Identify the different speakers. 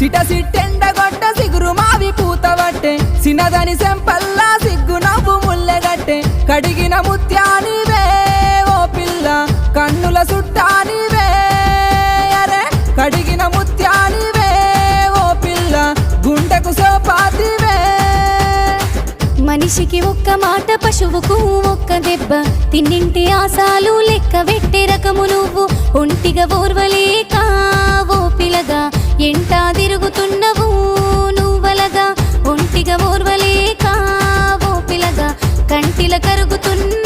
Speaker 1: సిట సిట్టెండగొట్ట సిగురు మావి పూతవట్టే సినదని సెంపల్లా సిగ్గు నవ్వు ముల్లెగట్టే కడిగిన ముత్యానివే ఓ పిల్ల కన్నుల సుట్టానివే అరే కడిగిన ముత్యానివే ఓ పిల్ల గుండెకు సోపాతివే
Speaker 2: మనిషికి ఒక్క మాట పశువుకు ఒక్క దెబ్బ తిన్నింటి ఆశాలు లెక్క వెట్టే రకము నువ్వు ఒంటిగా ఓర్వలేక ఓ పిలగా ఎంటా తిరుగుతున్నవు నువ్వలగా ఒంటిగా ఓర్వలేక ఓ పిలగా కంటిల కరుగుతున్న